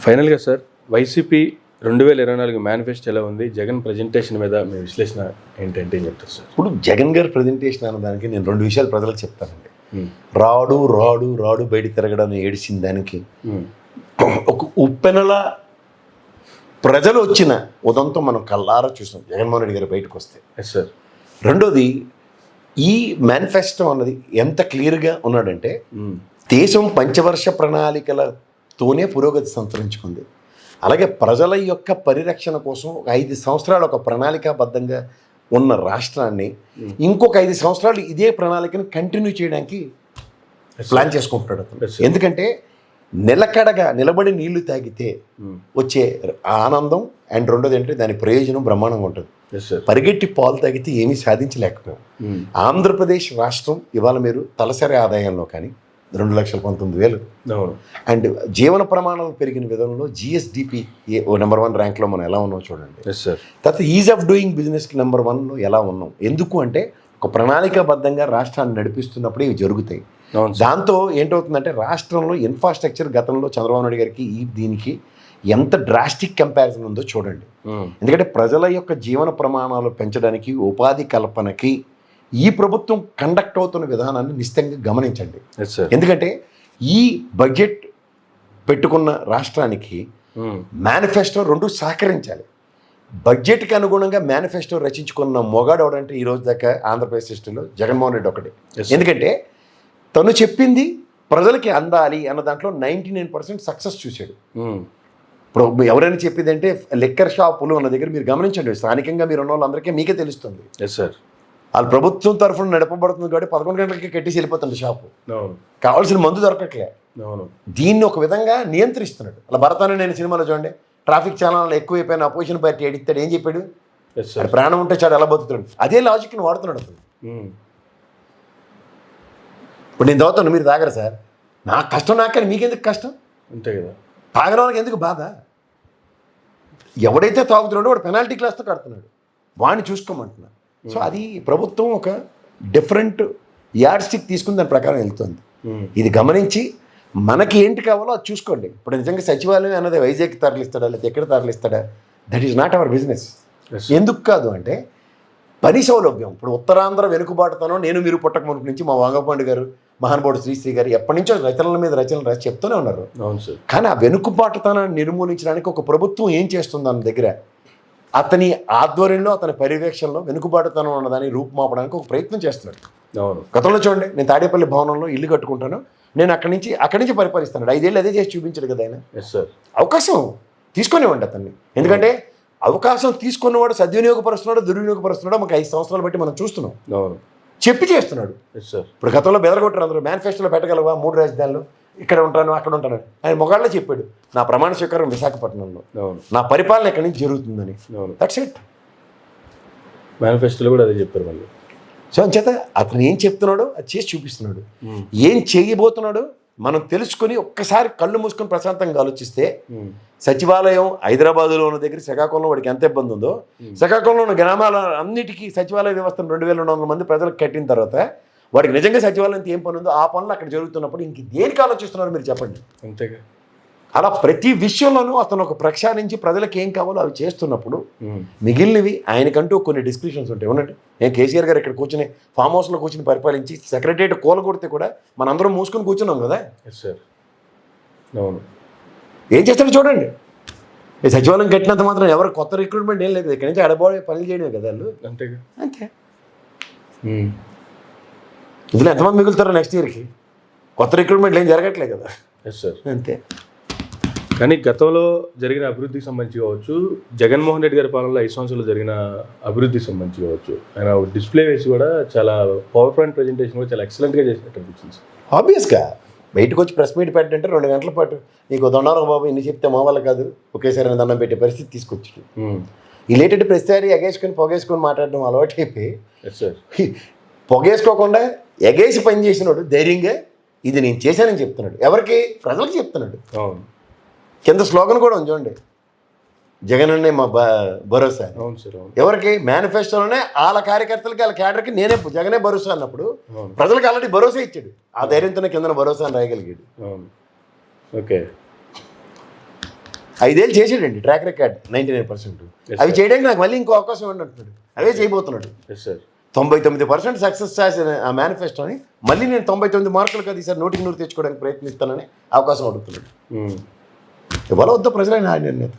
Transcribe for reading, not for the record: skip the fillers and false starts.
ఫైనల్గా sir, YCP 2024 manifesto ఎలా ఉంది? జగన్ ప్రజెంటేషన్ మీద మీ విశ్లేషణ ఏంటంటే ఏం చెప్తారు సార్? ఇప్పుడు జగన్ గారి ప్రజెంటేషన్ అన్నదానికి నేను 2 విషయాలు ప్రజలకు చెప్తానండి. రాడు రాడు రాడు బయట తిరగడం ఏడిసిన దానికి ఒక ఉప్పెనల ప్రజలు వచ్చిన ఉదంతో మనం కల్లారా చూసాం జగన్మోహన్ రెడ్డి గారు బయటకు వస్తే. Yes sir. రెండోది, ఈ మేనిఫెస్టో అన్నది ఎంత క్లియర్గా ఉన్నాడంటే దేశం పంచవర్ష ప్రణాళికలతోనే పురోగతి సంతరించుకుంది. అలాగే ప్రజల యొక్క పరిరక్షణ కోసం 5 సంవత్సరాలు ఒక ప్రణాళికాబద్ధంగా ఉన్న రాష్ట్రాన్ని ఇంకొక 5 సంవత్సరాలు ఇదే ప్రణాళికను కంటిన్యూ చేయడానికి ప్లాన్ చేసుకుంటున్నాడు అతను. ఎందుకంటే నిలకడగా నిలబడి నీళ్లు తాగితే వచ్చే ఆనందం అండ్ రెండోది అంటే దాని ప్రయోజనం బ్రహ్మాండంగా ఉంటుంది. పరిగెట్టి పాలు తాగితే ఏమీ సాధించలేకపోయాం. ఆంధ్రప్రదేశ్ రాష్ట్రం ఇవాళ మీరు తలసరి ఆదాయంలో కానీ 2,19,000 అండ్ జీవన ప్రమాణాలు పెరిగిన విధానంలో జిఎస్డిపి నెంబర్ 1 ర్యాంక్లో మనం ఎలా ఉన్నాం చూడండి. తర్వాత ease of doing business number 1లో ఎలా ఉన్నాం. ఎందుకు అంటే ఒక ప్రణాళికాబద్ధంగా రాష్ట్రాన్ని నడిపిస్తున్నప్పుడే ఇవి జరుగుతాయి. దాంతో ఏంటవుతుందంటే రాష్ట్రంలో ఇన్ఫ్రాస్ట్రక్చర్ గతంలో చంద్రబాబు నాయుడు గారికి దీనికి ఎంత డ్రాస్టిక్ కంపారిజన్ ఉందో చూడండి. ఎందుకంటే ప్రజల యొక్క జీవన ప్రమాణాలు పెంచడానికి ఉపాధి కల్పనకి ఈ ప్రభుత్వం కండక్ట్ అవుతున్న విధానాన్ని నిశ్చితంగా గమనించండి. ఎందుకంటే ఈ బడ్జెట్ పెట్టుకున్న రాష్ట్రానికి మేనిఫెస్టో 2 సహకరించాలి. బడ్జెట్కి అనుగుణంగా మేనిఫెస్టో రచించుకున్న మొగాడు ఎవడంటే ఈ రోజు దాకా ఆంధ్రప్రదేశ్ హిస్టరీలో జగన్మోహన్ రెడ్డి ఒకటి. ఎందుకంటే తను చెప్పింది ప్రజలకి అందాలి అన్న దాంట్లో 99% సక్సెస్ చూశాడు. ఇప్పుడు ఎవరైనా చెప్పింది అంటే లిక్కర్ షాపులు అన్న దగ్గర మీరు గమనించండి, స్థానికంగా మీరు ఉన్న వాళ్ళందరికీ మీకే తెలుస్తుంది. Yes sir. వాళ్ళు ప్రభుత్వం తరఫున నడపబడుతుంది కాబట్టి 11 గంటలకి కట్టేసి వెళ్ళిపోతుంది షాపు. కావాల్సిన మందు దొరకట్లే. దీన్ని ఒక విధంగా నియంత్రిస్తున్నాడు. అలా భరతాన్ని నేను సినిమాలో చూడండి, ట్రాఫిక్ ఛానల్ ఎక్కువైపోయిన అపోజిషన్ పార్టీ ఎడిస్తాడు, ఏం చెప్పాడు? ప్రాణం ఉంటే చాడు ఎలా బతుకుతాడు. అదే లాజిక్ని వాడుతున్నాడు అతను. ఇప్పుడు నేను తాగుతాను, మీరు తాగరు సార్, నాకు కష్టం నాకని మీకెందుకు కష్టం? అంతే కదా. తాగని వాళ్ళకి ఎందుకు బాధ? ఎవడైతే తాగుతున్నాడో వాడు పెనాల్టీ క్లాస్తో కడుతున్నాడు, వాడిని చూసుకోమంటున్నాడు. సో అది ప్రభుత్వం ఒక డిఫరెంట్ యార్డ్ స్టిక్ తీసుకుని దాని ప్రకారం వెళ్తుంది. ఇది గమనించి మనకి ఏంటి కావాలో అది చూసుకోండి. ఇప్పుడు నిజంగా సచివాలయం అన్నది వైజాగ్ తరలిస్తాడా లేకపోతే ఎక్కడ తరలిస్తాడా, that is not our business. ఎందుకు కాదు అంటే పని సౌలభ్యం. ఇప్పుడు ఉత్తరాంధ్ర వెనుకబాటుతనం నేను మీరు పుట్టక మునుపు నుంచి మా వంగపాండు గారు, మహానుభావుడు శ్రీశ్రీ గారు ఎప్పటి నుంచో రచనల మీద రచనలు రాసి చెప్తూనే ఉన్నారు. కానీ ఆ వెనుకబాటుతనాన్ని నిర్మూలించడానికి ఒక ప్రభుత్వం ఏం చేస్తుంది అన్న దగ్గర అతని ఆధ్వర్యంలో అతని పర్యవేక్షణలో వెనుకబాటుతనం ఉన్నదాన్ని రూపుమాపడానికి ఒక ప్రయత్నం చేస్తున్నాడు. గతంలో చూడండి, నేను తాడేపల్లి భవనంలో ఇల్లు కట్టుకుంటాను, నేను అక్కడి నుంచి పరిపాలిస్తున్నాడు. 5 ఏళ్ళు అదే చేసి చూపించాడు కదా ఆయన. అవకాశం తీసుకునేవ్వండి అతన్ని. ఎందుకంటే అవకాశం తీసుకున్నవాడు సద్వినియోగపరుస్తున్నాడు, దుర్వినియోగపరుస్తున్నాడు మాకు 5 సంవత్సరాలు బట్టి మనం చూస్తున్నాం. చెప్పి చేస్తున్నాడు. ఇప్పుడు గతంలో బెదరగొట్టారు అందరూ, మేనిఫెస్టోలో పెట్టగలవా 3 రాజధానులు, ఇక్కడ ఉంటాను అక్కడ ఉంటాను. ఆయన మొగాళ్ళే చెప్పాడు, నా ప్రమాణ స్వీకారం విశాఖపట్నంలో, నా పరిపాలన ఎక్కడి నుంచి జరుగుతుందని. That's it. మేనిఫెస్టోలో కూడా అదే చెప్పారు మళ్ళీ. సో అంచేత అతను ఏం చెప్తున్నాడో అది చేసి చూపిస్తున్నాడు. ఏం చేయబోతున్నాడో మనం తెలుసుకొని ఒక్కసారి కళ్ళు మూసుకొని ప్రశాంతంగా ఆలోచిస్తే సచివాలయం హైదరాబాదులో ఉన్న దగ్గర శ్రీకాకుళంలో వాడికి ఎంత ఇబ్బంది ఉందో, శ్రీకాకుళంలో ఉన్న గ్రామాల అన్నిటికీ సచివాలయ వ్యవస్థను 2,200 మంది ప్రజలకు కట్టిన తర్వాత వాడికి నిజంగా సచివాలయంతో ఏం పని ఉందో ఆ పనులు అక్కడ జరుగుతున్నప్పుడు ఇంక దేనికి ఆలోచిస్తున్నారు మీరు చెప్పండి. అంతేగా. అలా ప్రతి విషయంలోనూ అతను ఒక ప్రక్షాళించి ప్రజలకు ఏం కావాలో అవి చేస్తున్నప్పుడు మిగిలినవి ఆయనకంటూ కొన్ని డిస్క్రిప్షన్స్ ఉంటాయి. ఉన్నట్టు నేను కేసీఆర్ గారు ఇక్కడ కూర్చుని ఫామ్ హౌస్లో కూర్చుని పరిపాలించి సెక్రటరియట్ కూలగొడితే కూడా మనందరం మూసుకొని కూర్చున్నాం కదా. సార్ అవును. ఏం చేస్తాడో చూడండి. ఈ సచివాలయం కట్టినంత మాత్రం ఎవరు కొత్త రిక్రూట్మెంట్ ఏం లేదు, ఇక్కడి నుంచి అడబోయే పనులు చేయడమే కదా వాళ్ళు. అంతేగా. అంతే. ఇందులో ఎంతమంది మిగులుతారో నెక్స్ట్ ఇయర్కి? కొత్త రిక్రూట్మెంట్లు ఏం జరగట్లేదు కదా. Yes sir. అంతే. కానీ గతంలో జరిగిన అభివృద్ధికి సంబంధించి కావచ్చు, జగన్మోహన్ రెడ్డి గారి పాలనలో 5 సంవత్సరాలు జరిగిన అభివృద్ధికి సంబంధించి కావచ్చు, ఆయన డిస్ప్లే వేసి కూడా చాలా పవర్ పాయింట్ ప్రజెంటేషన్ కూడా చాలా ఎక్సలెంట్గా చేసినట్టు అనిపించింది. ఆబ్వియస్గా బయటకు వచ్చి ప్రెస్ మీట్ పెట్టంటే 2 గంటల పాటు నీకు దొండారం బాబు ఇన్ని చెప్తే మా వల్ల కాదు, ఒకేసారి దండం పెట్టే పరిస్థితి తీసుకొచ్చాడు. రిలేటెడ్ ప్రతిసారి ఎగేసుకొని పొగేసుకొని మాట్లాడడం అలవాటు అయిపోయి పొగేసుకోకుండా ఎగేసి పని చేసినాడు ధైర్యంగా ఇది నేను చేశానని చెప్తున్నాడు. ఎవరికి? ప్రజలకు చెప్తున్నాడు. కింద స్లోగన్ కూడా ఉంది చూడండి, జగన్ అనే మా భరోసా. అవును సార్. ఎవరికి? మేనిఫెస్టోలోనే వాళ్ళ కార్యకర్తలకి వాళ్ళ క్యాడర్కి నేనే జగనే భరోసా అన్నప్పుడు ప్రజలకు ఆల్రెడీ భరోసా ఇచ్చాడు. ఆ ధైర్యంతోనే కింద భరోసా అని రాయగలిగాడు. ఓకే. 5 ఏళ్ళు చేసాడండి ట్రాక్ రికార్డ్ 99%. అవి చేయడానికి నాకు మళ్ళీ ఇంకో అవకాశం ఇవ్వండి అంటున్నాడు. అవే చేయబోతున్నాడు. Yes sir. 99% సక్సెస్ చేసిన ఆ మేనిఫెస్టోని మళ్ళీ నేను 99 మార్కులు కదా ఈసారి 100కి 100 తెచ్చుకోవడానికి ప్రయత్నిస్తానని అవకాశం అడుగుతున్నాడు. ఇవాళ వద్ద ప్రజలైన నిర్ణేత.